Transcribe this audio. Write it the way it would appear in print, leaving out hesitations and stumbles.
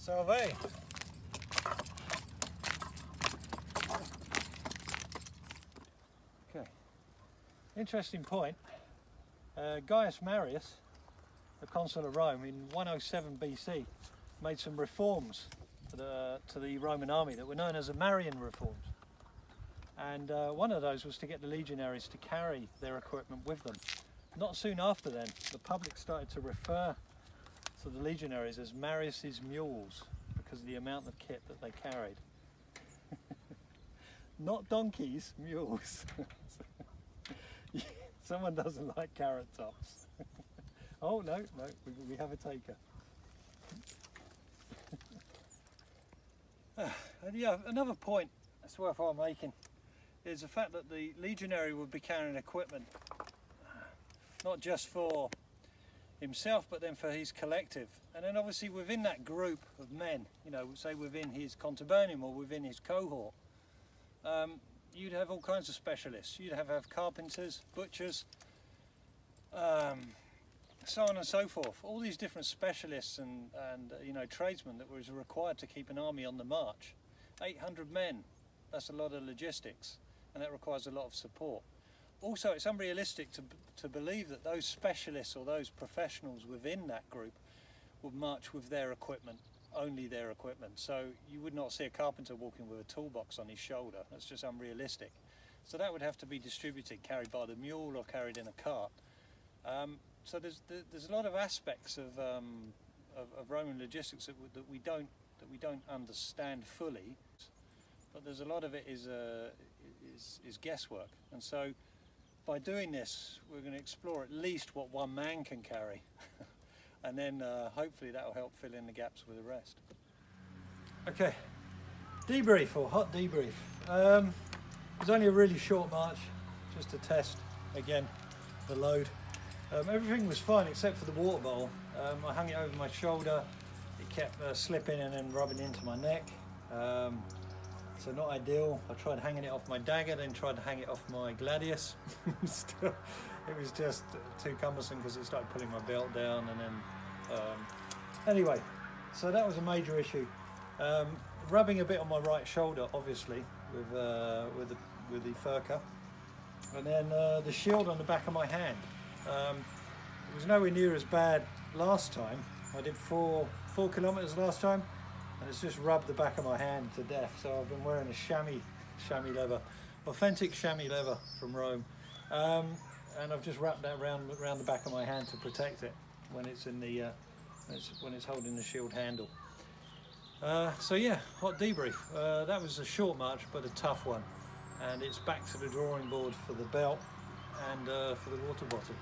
Salve. Okay, interesting point. Gaius Marius, the consul of Rome in 107 BC, made some reforms to the Roman army that were known as the Marian reforms. And one of those was to get the legionaries to carry their equipment with them. Not soon after then, the public started to refer to the legionaries as Marius's mules because of the amount of kit that they carried. Not donkeys, mules. Someone doesn't like carrot tops. Oh no, we have a taker. And yeah, another point that's worthwhile making is the fact that the legionary would be carrying equipment not just for himself but then for his collective, and then obviously within that group of men, you know, say within his contubernum or within his cohort, you'd have all kinds of specialists. You'd have carpenters, butchers, so on and so forth. All these different specialists and you know, tradesmen that was required to keep an army on the march. 800 men, that's a lot of logistics, and that requires a lot of support. Also, it's unrealistic to believe that those specialists or those professionals within that group would march with their equipment, only their equipment. So you would not see a carpenter walking with a toolbox on his shoulder. That's just unrealistic. So that would have to be distributed, carried by the mule or carried in a cart. So there's a lot of aspects of Roman logistics that we don't understand fully, but there's a lot of it is guesswork. And so by doing this, we're going to explore at least what one man can carry, and then hopefully that will help fill in the gaps with the rest. Okay, debrief or hot debrief. It was only a really short march, just to test again the load. Everything was fine except for the water bottle. I hung it over my shoulder. It kept slipping and then rubbing into my neck. So not ideal. I tried hanging it off my dagger, then tried to hang it off my gladius. Still, it was just too cumbersome because it started pulling my belt down, and then anyway, so that was a major issue. Rubbing a bit on my right shoulder, obviously, with the fur cuff, and then the shield on the back of my hand. It was nowhere near as bad last time. I did 4 kilometers last time, and it's just rubbed the back of my hand to death. So I've been wearing a chamois leather, authentic chamois leather from Rome, and I've just wrapped that around the back of my hand to protect it when it's in the when it's holding the shield handle. So yeah, hot debrief. That was a short march but a tough one, and it's back to the drawing board for the belt and for the water bottle.